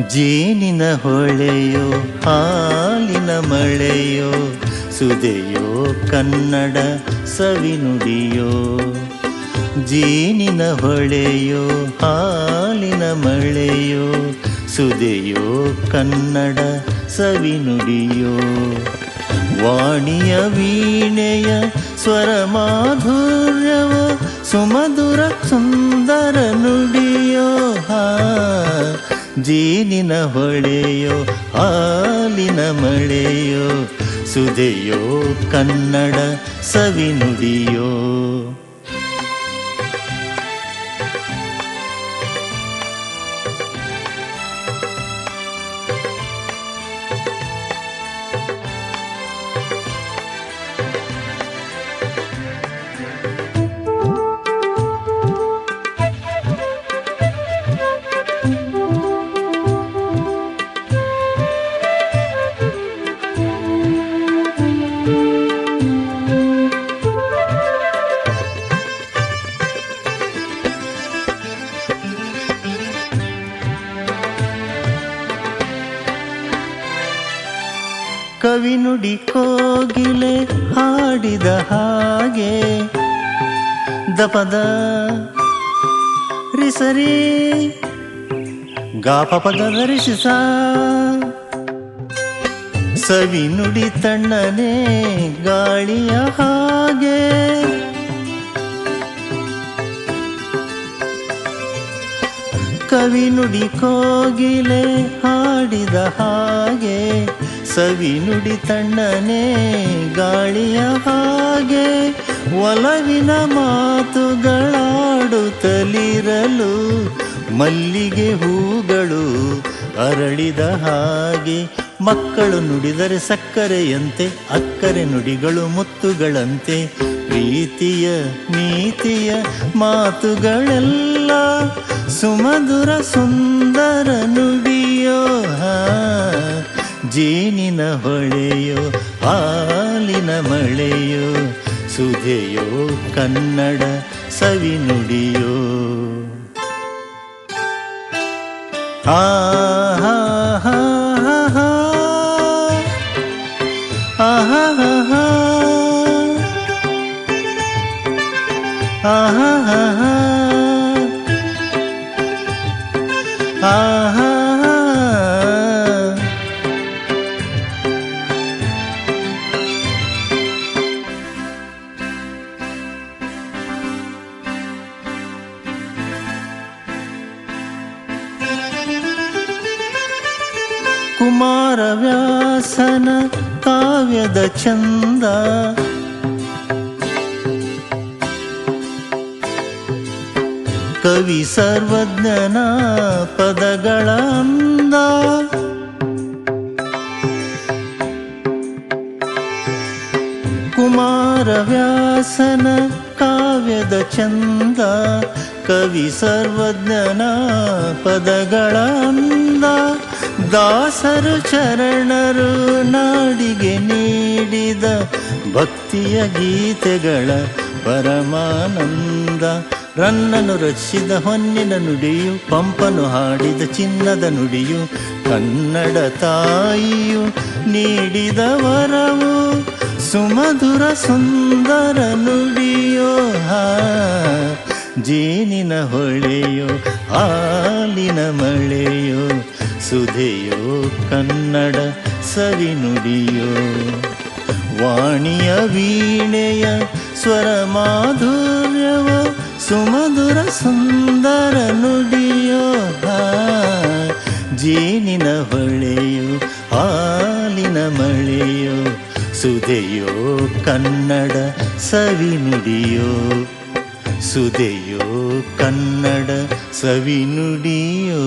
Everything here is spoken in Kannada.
ಜೇನಿನ ಹೊಳೆಯೋ ಹಾಲಿನ ಮಳೆಯೋ ಸುದೆಯೋ ಕನ್ನಡ ಸವಿನುಡಿಯೋ. ಜೇನಿನ ಹೊಳೆಯೋ ಹಾಲಿನ ಮಳೆಯೋ ಸುದೆಯೋ ಕನ್ನಡ ಸವಿನುಡಿಯೋ. ವಾಣಿಯ ವೀಣೆಯ ಸ್ವರ ಮಾಧುರ್ಯವೋ ಸುಮಧುರ ಸುಂದರ ನುಡಿಯೋ. ಜೇನಿನ ಹೊಳೆಯೋ ಹಾಲಿನ ಮಳೆಯೋ ಸುದೆಯೋ ಕನ್ನಡ ಸವಿನುಡಿಯೋ. ಕವಿನುಡಿ ಕೋಗಿಲೆ ಹಾಡಿದ ಹಾಗೆ ದಪದ ರಿಸರಿ ಗಾಪಪದ ರಿಸಿಸ. ಸವಿನುಡಿ ತಣ್ಣನೆ ಗಾಳಿಯ ಹಾಗೆ ಕವಿನುಡಿ ಕೋಗಿಲೆ ಹಾಡಿದ ಹಾಗೆ ಸವಿನುಡಿ ತಣ್ಣನೆ ಗಾಳಿಯ ಹಾಗೆ. ಒಲವಿನ ಮಾತುಗಳಾಡುತ್ತಲಿರಲು ಮಲ್ಲಿಗೆ ಹೂಗಳು ಅರಳಿದ ಹಾಗೆ. ಮಕ್ಕಳು ನುಡಿದರೆ ಸಕ್ಕರೆಯಂತೆ ಅಕ್ಕರೆ ನುಡಿಗಳು ಮುತ್ತುಗಳಂತೆ. ಪ್ರೀತಿಯ ನೀತಿಯ ಮಾತುಗಳೆಲ್ಲ ಸುಮಧುರ ಸುಂದರ ನುಡಿಯೋ. ಜೇನಿನ ಹೊಳೆಯೋ ಹಾಲಿನ ಮಳೆಯೋ ಸುಧೆಯೋ ಕನ್ನಡ ಸವಿನುಡಿಯೋ. ಆಹಾ ಹಾ ಹಾ ಆಹಾ ಹಾ ಆಹಾ ಹಾ ಆಹಾ. ಕುಮಾರವ್ಯಾಸನ ಕಾವ್ಯದ ಚಂದ ಕವಿ ಸರ್ವಜ್ಞನ ಪದಗಳ ಅಂದ. ಕುಮಾರವ್ಯಾಸನ ಕಾವ್ಯದ ಚಂದ ಕವಿ ಸರ್ವಜ್ಞನ ಪದಗಳ ಅಂದ. ದಾಸರು ಚರಣರು ನಾಡಿಗೆ ನೀಡಿದ ಭಕ್ತಿಯ ಗೀತೆಗಳ ಪರಮಾನಂದ. ರನ್ನನು ರಚಿಸಿದ ಹೊನ್ನಿನ ನುಡಿಯು ಪಂಪನು ಹಾಡಿದ ಚಿನ್ನದ ನುಡಿಯು ಕನ್ನಡ ತಾಯಿಯು ನೀಡಿದ ವರವು ಸುಮಧುರ ಸುಂದರ ನುಡಿಯೋ. ಜೇನಿನ ಹೊಳೆಯೋ ಹಾಲಿನ ಮಳೆಯೋ ಸುಧೆಯೋ ಕನ್ನಡ ಸವಿನುಡಿಯೋ. ವಾಣಿಯ ವೀಣೆಯ ಸ್ವರ ಮಾಧುರ್ಯವೋ ಸುಮಧುರ ಸುಂದರ ನುಡಿಯೋ. ಜೇನಿನ ಹೊಳೆಯೋ ಹಾಲಿನ ಮಳೆಯೋ ಸುಧೆಯೋ ಕನ್ನಡ ಸವಿನುಡಿಯೋ. ಸುಧೆಯೋ ಕನ್ನಡ ಸವಿನುಡಿಯೋ.